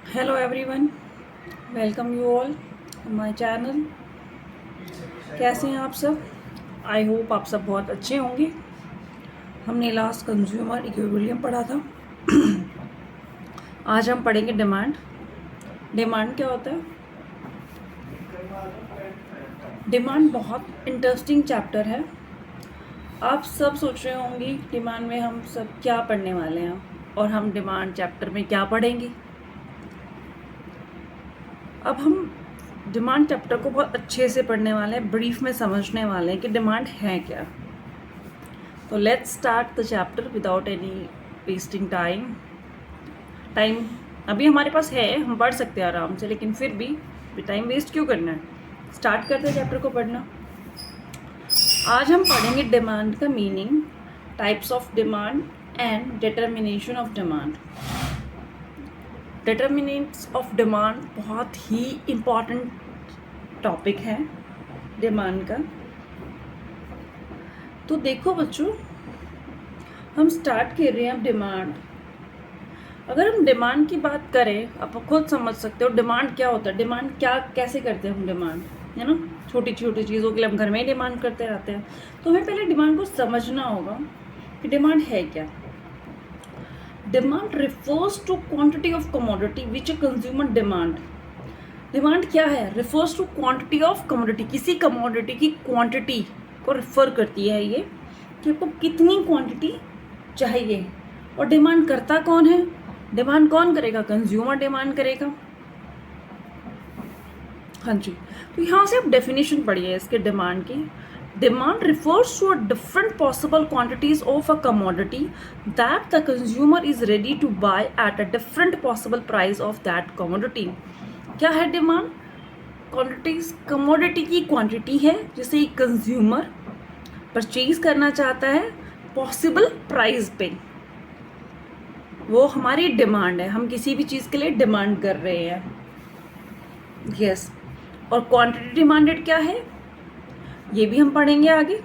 Hello everyone, welcome you all my channel. कैसे हैं आप सब? आई होप आप सब बहुत अच्छे होंगे। हमने लास्ट कंज्यूमर इक्विलिब्रियम पढ़ा था। आज हम पढ़ेंगे डिमांड। डिमांड क्या होता है? डिमांड बहुत इंटरेस्टिंग चैप्टर है। आप सब सोच रहे होंगे डिमांड में हम सब क्या पढ़ने वाले हैं और हम डिमांड चैप्टर में क्या पढ़ेंगे। अब हम डिमांड चैप्टर को बहुत अच्छे से पढ़ने वाले हैं, ब्रीफ में समझने वाले हैं कि डिमांड है क्या। तो let's start the chapter without any wasting time अभी हमारे पास है, हम पढ़ सकते हैं आराम से, लेकिन फिर भी टाइम वेस्ट क्यों करना है। स्टार्ट करते हैं चैप्टर को पढ़ना। आज हम पढ़ेंगे डिमांड का meaning, types of demand and determination of demand. Determinants of demand बहुत ही इम्पॉर्टेंट टॉपिक है डिमांड का। तो देखो बच्चों, हम स्टार्ट कर रहे हैं अब डिमांड। अगर हम डिमांड की बात करें, आप खुद समझ सकते हो डिमांड क्या होता है। डिमांड क्या कैसे करते हैं हम डिमांड, है ना। छोटी छोटी चीज़ों के लिए हम घर में ही डिमांड करते रहते हैं। तो हमें पहले डिमांड को समझना होगा कि डिमांड है क्या। Demand refers to quantity of commodity which a consumer demand. Demand क्या है? Refers to quantity of commodity, किसी कमोडिटी की क्वांटिटी को रिफर करती है ये, कि आपको कितनी क्वांटिटी चाहिए। और डिमांड करता कौन है? डिमांड कौन करेगा? कंज्यूमर डिमांड करेगा। हाँ जी। तो यहाँ से आप डेफिनेशन पढ़िए इसके डिमांड की। Demand refers to a different possible quantities of a commodity that the consumer is ready to buy at a different possible price of that commodity। क्या है डिमांड? क्वांटिटीज, कमोडिटी की क्वांटिटी है जिसे एक consumer purchase करना चाहता है possible price पे। वो हमारी डिमांड है, हम किसी भी चीज़ के लिए डिमांड कर रहे हैं। यस। और क्वांटिटी डिमांडेड क्या है ये भी हम पढ़ेंगे आगे।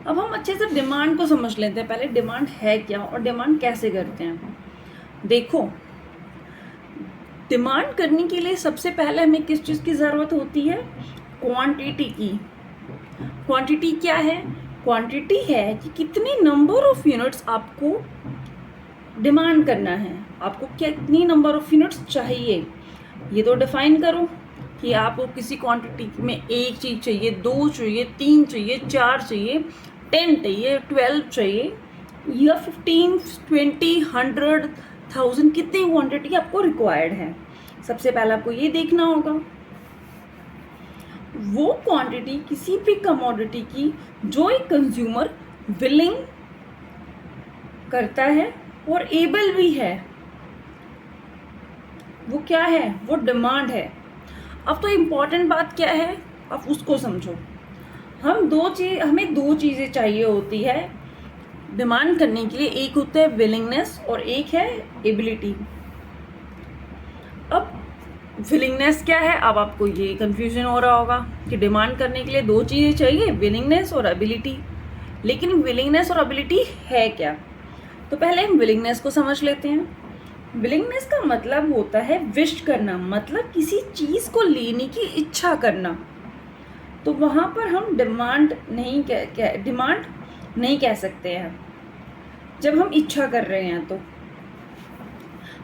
अब हम अच्छे से डिमांड को समझ लेते हैं पहले, डिमांड है क्या और डिमांड कैसे करते हैं। देखो, डिमांड करने के लिए सबसे पहले हमें किस चीज़ की ज़रूरत होती है? क्वांटिटी की। क्वांटिटी क्या है? क्वांटिटी है कि कितने नंबर ऑफ यूनिट्स आपको डिमांड करना है, आपको कितनी नंबर ऑफ यूनिट्स चाहिए ये तो डिफाइन करो। कि आपको किसी क्वांटिटी में एक चीज़ चाहिए, 2 चाहिए, 3 चाहिए, 4 चाहिए, 10 चाहिए, 12 चाहिए, या 15, 20, 100, 1000, कितनी क्वांटिटी आपको रिक्वायर्ड है। सबसे पहले आपको ये देखना होगा वो क्वांटिटी किसी भी कमोडिटी की जो एक कंज्यूमर विलिंग करता है और एबल भी है, वो क्या है? वो डिमांड है। अब तो इम्पॉर्टेंट बात क्या है, आप उसको समझो। हमें दो चीज़ें चाहिए होती है डिमांड करने के लिए। एक होता है विलिंगनेस और एक है एबिलिटी। अब विलिंगनेस क्या है? अब आपको ये कंफ्यूजन हो रहा होगा कि डिमांड करने के लिए दो चीज़ें चाहिए, विलिंगनेस और एबिलिटी। लेकिन विलिंगनेस और एबिलिटी है क्या? तो पहले हम विलिंगनेस को समझ लेते हैं। विलिंगनेस का मतलब होता है विश करना, मतलब किसी चीज़ को लेने की इच्छा करना। तो वहाँ पर हम डिमांड नहीं कह सकते हैं जब हम इच्छा कर रहे हैं। तो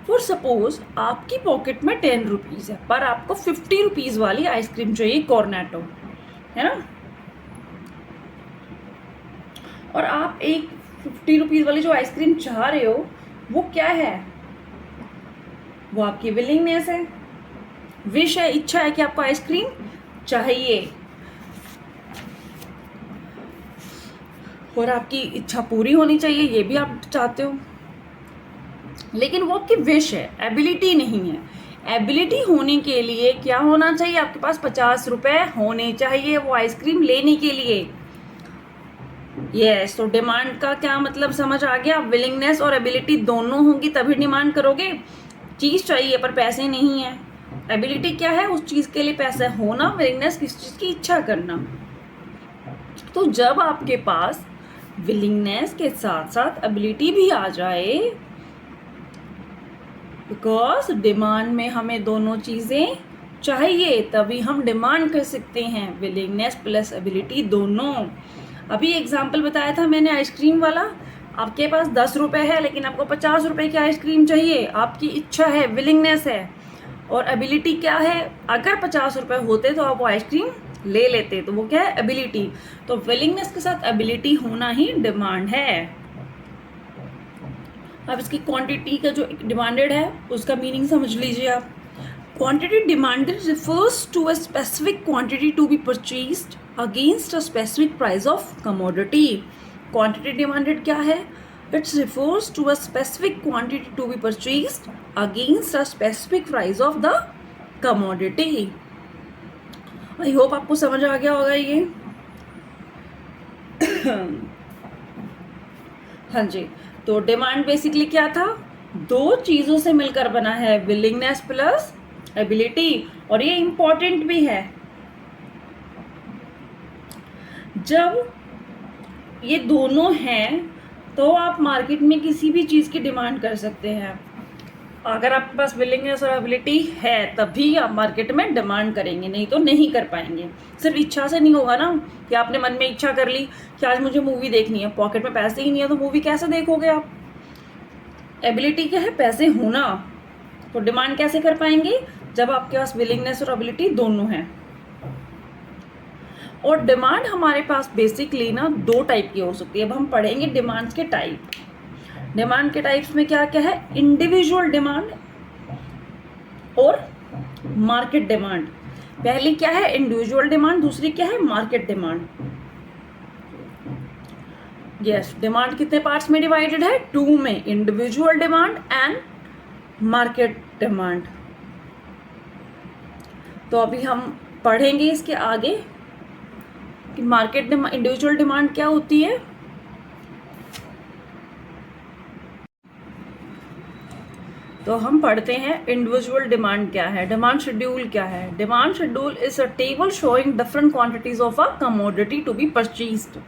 फॉर सपोज आपकी पॉकेट में 10 रुपीज़ है पर आपको 50 रुपीज़ वाली आइसक्रीम चाहिए, कॉर्नेटो, है ना। और आप एक 50 रुपीज़ वाली जो आइसक्रीम चाह रहे हो वो क्या है? वो आपकी विलिंगनेस है, विश है, इच्छा है कि आपको आइसक्रीम चाहिए। और आपकी इच्छा पूरी होनी चाहिए, ये भी आप चाहते हो। लेकिन वो आपकी विश है, एबिलिटी नहीं है। एबिलिटी होने के लिए क्या होना चाहिए? आपके पास 50 रुपए होने चाहिए वो आइसक्रीम लेने के लिए। यस। तो डिमांड का क्या मतलब समझ आ गया? विलिंगनेस और एबिलिटी दोनों होंगी तभी डिमांड करोगे। चीज़ चाहिए पर पैसे नहीं है। एबिलिटी क्या है? उस चीज़ के लिए पैसा होना। विलिंगनेस किस चीज़ की इच्छा करना। तो जब आपके पास विलिंगनेस के साथ साथ एबिलिटी भी आ जाए बिकॉज डिमांड में हमें दोनों चीज़ें चाहिए, तभी हम डिमांड कर सकते हैं। विलिंगनेस प्लस एबिलिटी दोनों। अभी एग्जाम्पल बताया था मैंने आइसक्रीम वाला, आपके पास 10 रुपये है लेकिन आपको 50 रुपये की आइसक्रीम चाहिए, आपकी इच्छा है, विलिंगनेस है। और एबिलिटी क्या है, अगर 50 रुपये होते तो आप वो आइसक्रीम ले लेते, तो वो क्या है, एबिलिटी। तो विलिंगनेस के साथ एबिलिटी होना ही डिमांड है। अब इसकी क्वांटिटी का जो डिमांडेड है उसका मीनिंग समझ लीजिए आप। Quantity demanded refers to a specific quantity to be purchased against a specific price of commodity. Quantity demanded क्या है, it's refers to a specific quantity to be purchased against a specific price of the commodity. I hope आपको समझ आ गया होगा ये। हाँ जी, तो demand basically क्या था, दो चीजों से मिलकर बना है, विलिंगनेस प्लस एबिलिटी। और ये इंपॉर्टेंट भी है, जब ये दोनों हैं तो आप मार्केट में किसी भी चीज की डिमांड कर सकते हैं। अगर आपके पास विलिंगनेस और एबिलिटी है तभी आप मार्केट में डिमांड करेंगे, नहीं तो नहीं कर पाएंगे। सिर्फ इच्छा से नहीं होगा ना, कि आपने मन में इच्छा कर ली कि आज मुझे मूवी देखनी है, पॉकेट में पैसे ही नहीं है तो मूवी कैसे देखोगे आप। एबिलिटी क्या है, पैसे होना। तो डिमांड कैसे कर पाएंगे, जब आपके पास विलिंगनेस और एबिलिटी दोनों हैं। और डिमांड हमारे पास बेसिकली ना दो टाइप की हो सकती है। अब हम पढ़ेंगे डिमांड्स के टाइप। डिमांड के टाइप्स में क्या क्या है, इंडिविजुअल डिमांड और मार्केट डिमांड। पहली क्या है, इंडिविजुअल डिमांड, दूसरी क्या है, मार्केट डिमांड। यस, डिमांड कितने पार्ट्स में डिवाइडेड है, 2 में, individual demand and market demand. तो अभी हम पढ़ेंगे इसके आगे कि मार्केट डिमांड, इंडिविजुअल डिमांड क्या होती है। तो हम पढ़ते हैं इंडिविजुअल डिमांड क्या है, डिमांड शेड्यूल क्या है। Demand schedule is a table showing different quantities of a commodity to be purchased.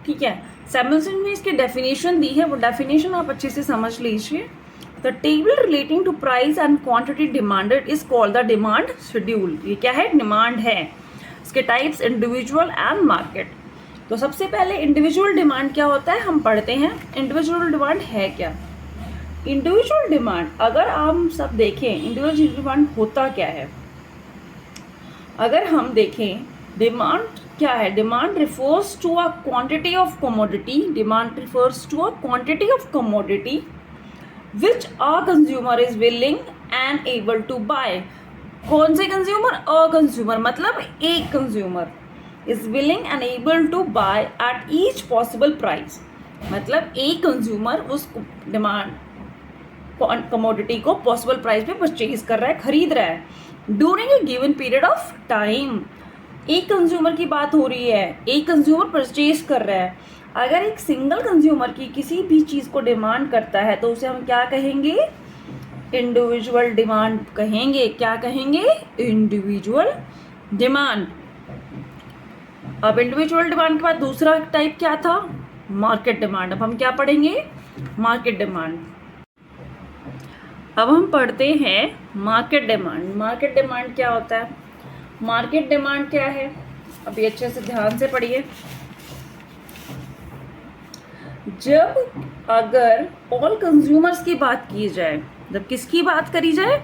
ठीक है, सैमुअलसन ने इसकी डेफिनेशन दी है, वो डेफिनेशन आप अच्छे से समझ लीजिए। The table relating to price and quantity demanded is called the demand schedule. ये क्या है, डिमांड है। इसके टाइप्स इंडिविजुअल एंड मार्केट। तो सबसे पहले इंडिविजुअल डिमांड क्या होता है, हम पढ़ते हैं इंडिविजुअल डिमांड है क्या। इंडिविजुअल डिमांड, अगर हम सब देखें इंडिविजुअल डिमांड होता क्या है, अगर हम देखें डिमांड क्या है, demand refers to a quantity of commodity. Demand refers to a quantity of commodity which a consumer is willing and able to buy. कौन से कंज्यूमर, अ कंज्यूमर, मतलब एक consumer is willing and able to buy at each possible price. मतलब एक consumer उस demand commodity को possible price पे purchase कर रहा है, खरीद रहा है during a given period of time. एक कंज्यूमर की बात हो रही है, एक कंज्यूमर परचेज कर रहा है। अगर एक सिंगल कंज्यूमर की किसी भी चीज को डिमांड करता है तो उसे हम क्या कहेंगे, इंडिविजुअल डिमांड कहेंगे। क्या कहेंगे, इंडिविजुअल डिमांड। अब इंडिविजुअल डिमांड के बाद दूसरा टाइप क्या था, मार्केट डिमांड। अब हम क्या पढ़ेंगे, मार्केट डिमांड। अब हम पढ़ते हैं मार्केट डिमांड। मार्केट डिमांड क्या होता है, मार्केट डिमांड क्या है, अभी अच्छे से ध्यान से पढ़िए। जब अगर ऑल कंज्यूमर्स की बात की जाए, जब किसकी बात करी जाए,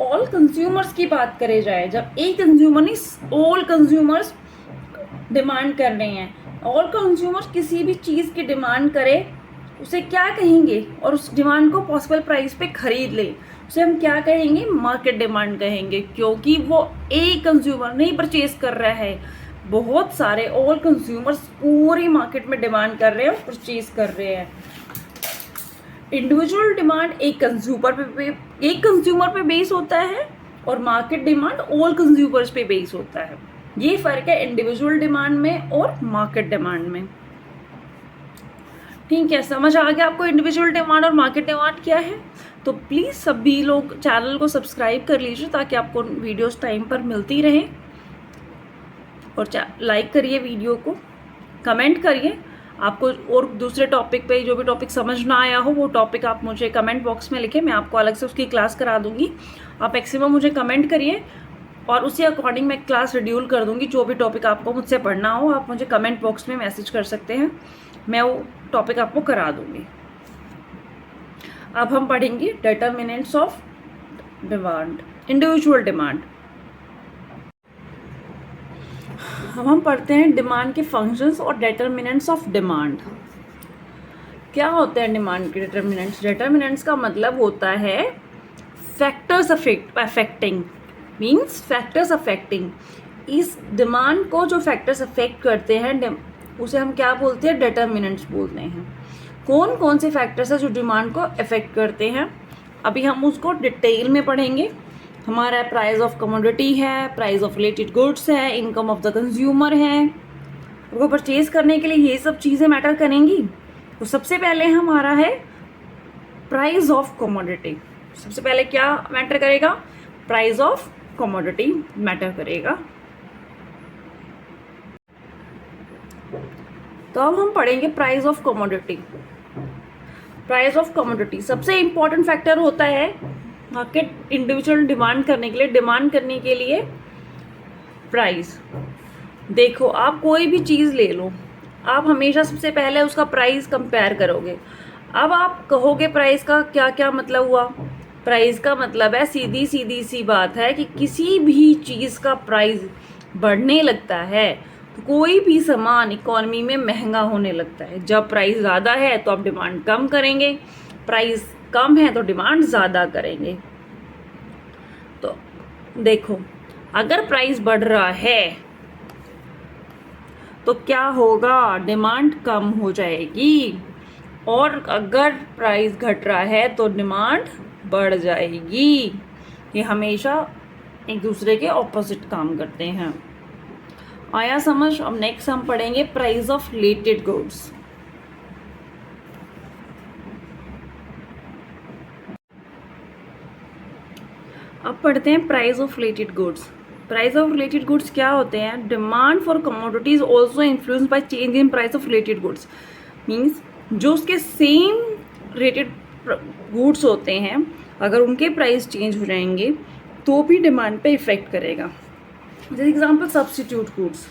ऑल कंज्यूमर्स की बात करे जाए, जब एक कंज्यूमर नहीं ऑल कंज्यूमर्स डिमांड कर रहे हैं, ऑल कंज्यूमर्स किसी भी चीज़ की डिमांड करे, उसे क्या कहेंगे, और उस डिमांड को पॉसिबल प्राइस पे खरीद ले, उसे हम क्या कहेंगे, मार्केट डिमांड कहेंगे। क्योंकि वो एक कंज्यूमर नहीं परचेज कर रहा है, बहुत सारे ऑल कंज्यूमर्स पूरी मार्केट में डिमांड कर रहे हैं और परचेज कर रहे हैं। इंडिविजुअल डिमांड एक कंज्यूमर पे बेस होता है और मार्केट डिमांड ऑल कंज्यूमर्स पे बेस होता है। ये फर्क है इंडिविजुअल डिमांड में और मार्केट डिमांड में। ठीक है, समझ आ गया आपको इंडिविजुअल डिमांड और मार्केट डिमांड क्या है। तो प्लीज़ सभी लोग चैनल को सब्सक्राइब कर लीजिए ताकि आपको वीडियोस टाइम पर मिलती रहे, और लाइक करिए वीडियो को, कमेंट करिए आपको और दूसरे टॉपिक पे जो भी टॉपिक समझ ना आया हो वो टॉपिक आप मुझे कमेंट बॉक्स में लिखें, मैं आपको अलग से उसकी क्लास करा दूंगी। आप मैक्सिमम मुझे कमेंट करिए और उसी अकॉर्डिंग मैं क्लास शेड्यूल कर दूंगी। जो भी टॉपिक आपको मुझसे पढ़ना हो आप मुझे कमेंट बॉक्स में मैसेज कर सकते हैं, मैं वो टॉपिक आपको करा दूंगी। अब हम पढ़ेंगे determinants of demand, individual demand. अब हम पढ़ते हैं डिमांड के फंक्शंस और डिटर्मिनेंट्स ऑफ डिमांड। क्या होते हैं डिमांड के डिटर्मिनेंट्स? डिटर्मिनेंट्स का मतलब होता है factors affecting, means factors affecting. इस डिमांड को जो फैक्टर्स अफेक्ट करते हैं उसे हम क्या बोलते हैं? डिटर्मिनेंट्स बोलते हैं। कौन कौन से फैक्टर्स हैं जो डिमांड को अफेक्ट करते हैं, अभी हम उसको डिटेल में पढ़ेंगे। हमारा प्राइस ऑफ कमोडिटी है, प्राइस ऑफ रिलेटेड गुड्स है, इनकम ऑफ द कंज्यूमर है। उनको परचेज करने के लिए ये सब चीज़ें मैटर करेंगी। तो सबसे पहले हमारा है प्राइस ऑफ कमोडिटी। सबसे पहले क्या मैटर करेगा? प्राइस ऑफ कमोडिटी मैटर करेगा। तो अब हम पढ़ेंगे price of commodity. Price of commodity सबसे इंपॉर्टेंट फैक्टर होता है मार्केट इंडिविजुअल डिमांड करने के लिए प्राइस। देखो, आप कोई भी चीज़ ले लो, आप हमेशा सबसे पहले उसका प्राइस कंपेयर करोगे। अब आप कहोगे प्राइस का क्या क्या मतलब हुआ? प्राइस का मतलब है, सीधी सी बात है कि किसी भी चीज़ का प्राइस बढ़ने लगता है तो कोई भी सामान इकोनॉमी में महंगा होने लगता है। जब प्राइस ज़्यादा है तो आप डिमांड कम करेंगे, प्राइस कम है तो डिमांड ज़्यादा करेंगे। तो देखो, अगर प्राइस बढ़ रहा है तो क्या होगा? डिमांड कम हो जाएगी, और अगर प्राइस घट रहा है तो डिमांड बढ़ जाएगी। ये हमेशा एक दूसरे के ऑपोजिट काम करते हैं। आया समझ? अब नेक्स्ट हम पढ़ेंगे प्राइस ऑफ रिलेटेड गुड्स। अब पढ़ते हैं price of related goods. Price of related goods क्या होते हैं? Demand for commodities also influence by change in price of related goods. Means जो उसके सेम रिलेटेड गुड्स होते हैं, अगर उनके प्राइस चेंज हो जाएंगे तो भी डिमांड पे इफेक्ट करेगा। जैसे example substitute goods.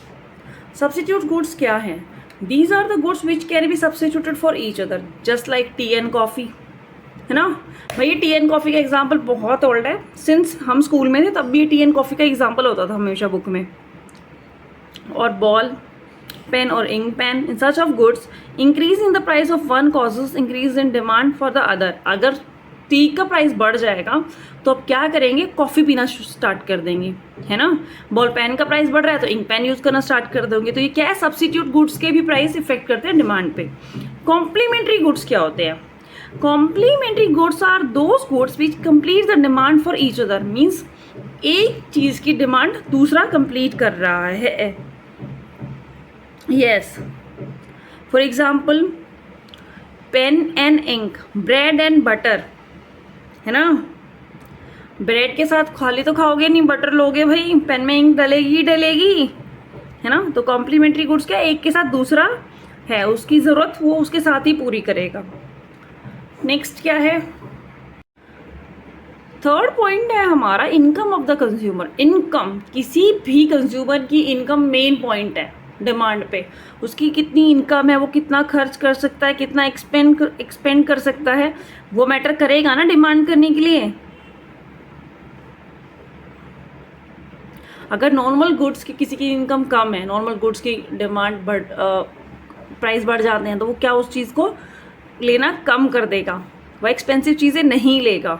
Substitute goods क्या हैं? These are the goods which can be substituted for each other, just like tea and coffee, है ना। भाई टी एंड कॉफ़ी का एग्जाम्पल बहुत ओल्ड है, सिंस हम स्कूल में थे तब भी टी एंड कॉफ़ी का एग्जाम्पल होता था हमेशा बुक में। और बॉल पेन और ink pen, in such of goods increase in the price of one causes increase in demand for the other. अगर टी का प्राइस बढ़ जाएगा तो अब क्या करेंगे? कॉफ़ी पीना स्टार्ट कर देंगे, है ना। बॉल पेन का प्राइस बढ़ रहा है तो इंक पेन यूज़ करना स्टार्ट कर देंगे। तो ये क्या है? सब्स्टिट्यूट गुड्स के भी प्राइस इफेक्ट करते हैं डिमांड पे। कॉम्प्लीमेंट्री गुड्स क्या होते हैं? Complementary goods are those goods which complete the demand for each other. Means एक चीज़ की डिमांड दूसरा कंप्लीट कर रहा है। Yes, for example pen and ink, bread and butter, है ना। ब्रेड के साथ खाली तो खाओगे नहीं, बटर लोगे भाई, पेन में इंक डलेगी ही डलेगी, है ना। तो कॉम्प्लीमेंट्री गुड्स क्या? एक के साथ दूसरा है, उसकी ज़रूरत वो उसके साथ ही पूरी करेगा। नेक्स्ट क्या है? थर्ड पॉइंट है हमारा income of the consumer. Income, किसी भी कंज्यूमर की इनकम मेन पॉइंट है डिमांड पे। उसकी कितनी इनकम है, वो कितना खर्च कर सकता है, कितना एक्सपेंड कर सकता है, वो मैटर करेगा ना डिमांड करने के लिए। अगर नॉर्मल गुड्स की किसी की इनकम कम है, नॉर्मल गुड्स की डिमांड प्राइस बढ़ जाते हैं तो वो क्या उस चीज़ को लेना कम कर देगा, वो एक्सपेंसिव चीज़ें नहीं लेगा।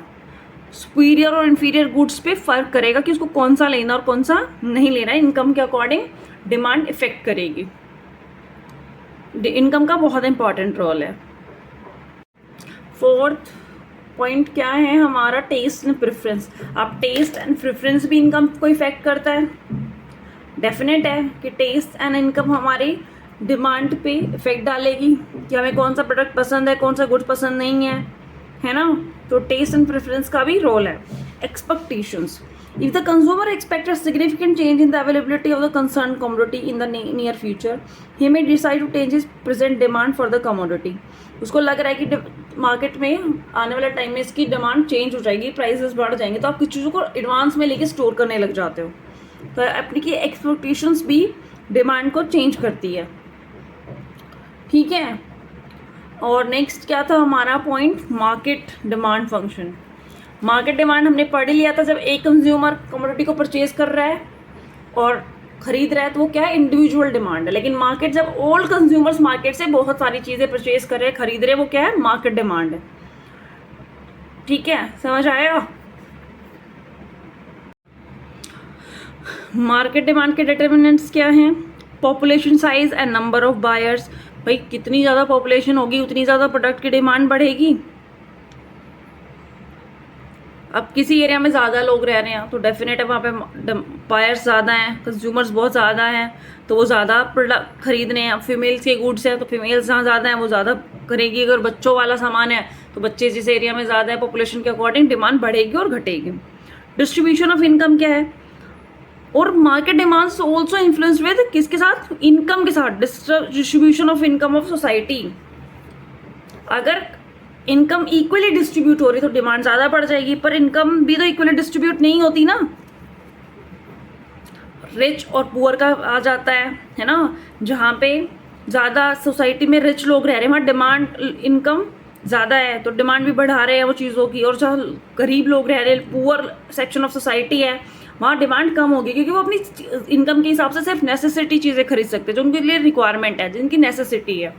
सुपीरियर और इन्फीरियर गुड्स पे फ़र्क करेगा कि उसको कौन सा लेना और कौन सा नहीं लेना है। इनकम के अकॉर्डिंग डिमांड इफेक्ट करेगी। इनकम का बहुत इंपॉर्टेंट रोल है। फोर्थ पॉइंट क्या है हमारा? Taste and preference. अब टेस्ट एंड प्रेफरेंस भी इनकम को इफेक्ट करता है। डेफिनेट है कि टेस्ट एंड इनकम हमारी डिमांड पे इफेक्ट डालेगी कि हमें कौन सा प्रोडक्ट पसंद है, कौन सा गुड पसंद नहीं है, है ना। तो टेस्ट एंड प्रेफरेंस का भी रोल है। Expectations, If the consumer expects a significant change in the availability of the concerned commodity in the near future, he may decide to change his present demand for the commodity. उसको लग रहा है कि market में आने वाले time में इसकी डिमांड चेंज हो जाएगी, प्राइसेस बढ़ जाएंगे, तो आप कुछ चीज़ों को एडवांस में लेके स्टोर करने लग जाते हो. तो अपनी की एक्सपेक्टेशंस भी डिमांड को चेंज करती है. ठीक है. और नेक्स्ट क्या था हमारा point, market demand function. Market demand हमने पढ़ लिया था. जब एक कंज्यूमर कमोडिटी को परचेज कर रहा है और खरीद रहा है तो वो क्या है, इंडिविजुअल डिमांड है. लेकिन मार्केट जब ऑल कंज्यूमर्स मार्केट से बहुत सारी चीज़ें परचेज कर रहे हैं, खरीद रहे हैं, वो क्या है, मार्केट डिमांड है. ठीक है, समझ आया. मार्केट डिमांड के डिटर्मिनेंट्स क्या हैं, population size and number of buyers. भाई कितनी ज़्यादा पॉपुलेशन होगी उतनी ज़्यादा प्रोडक्ट की डिमांड बढ़ेगी. अब किसी एरिया में ज़्यादा लोग रह रहे हैं तो डेफिनेट है वहाँ पे बायर्स ज़्यादा हैं, कंज्यूमर्स बहुत ज़्यादा हैं, तो वो ज़्यादा प्रोडक्ट खरीद रहे हैं. अब फीमेल्स के गुड्स हैं तो फीमेल्स जहाँ ज़्यादा हैं वो ज़्यादा करेगी. अगर बच्चों वाला सामान है तो बच्चे जिस एरिया में ज़्यादा है पॉपुलेशन के अकॉर्डिंग डिमांड बढ़ेगी और घटेगी. डिस्ट्रीब्यूशन ऑफ इनकम क्या है, और market demands also influence with किसके साथ, इनकम के साथ. Distribution of income of society. अगर इनकम इक्वली डिस्ट्रीब्यूट हो रही तो डिमांड ज़्यादा बढ़ जाएगी, पर इनकम भी तो इक्वली डिस्ट्रीब्यूट नहीं होती ना. रिच और पुअर का आ जाता है ना. जहाँ पे ज़्यादा सोसाइटी में रिच लोग रह रहे हैं वहाँ डिमांड इनकम ज़्यादा है तो डिमांड भी बढ़ा रहे हैं वो चीज़ों की. और जहाँ गरीब लोग रह रहे हैं, पुअर सेक्शन ऑफ सोसाइटी है, वहाँ डिमांड कम होगी क्योंकि वो अपनी इनकम के हिसाब से सिर्फ नेसेसिटी चीज़ें खरीद सकते हैं जो उनके लिए रिक्वायरमेंट है, जिनकी नेसेसिटी है.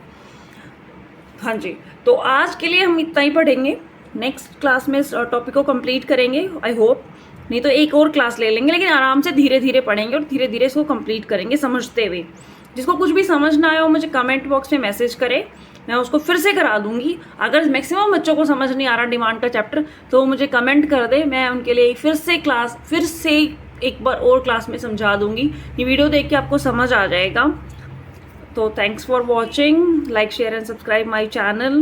हाँ जी, तो आज के लिए हम इतना ही पढ़ेंगे. नेक्स्ट क्लास में इस टॉपिक को कंप्लीट करेंगे आई होप. नहीं तो एक और क्लास ले लेंगे, लेकिन आराम से धीरे धीरे पढ़ेंगे और धीरे धीरे इसको कंप्लीट करेंगे समझते हुए. जिसको कुछ भी समझ ना आया हो मुझे कमेंट बॉक्स में मैसेज करे, मैं उसको फिर से करा दूंगी. अगर मैक्सिमम बच्चों को समझ नहीं आ रहा डिमांड का चैप्टर तो मुझे कमेंट कर दे, मैं उनके लिए फिर से एक बार और क्लास में समझा दूंगी. ये वीडियो देख के आपको समझ आ जाएगा. तो thanks for watching. Like, share and subscribe my channel.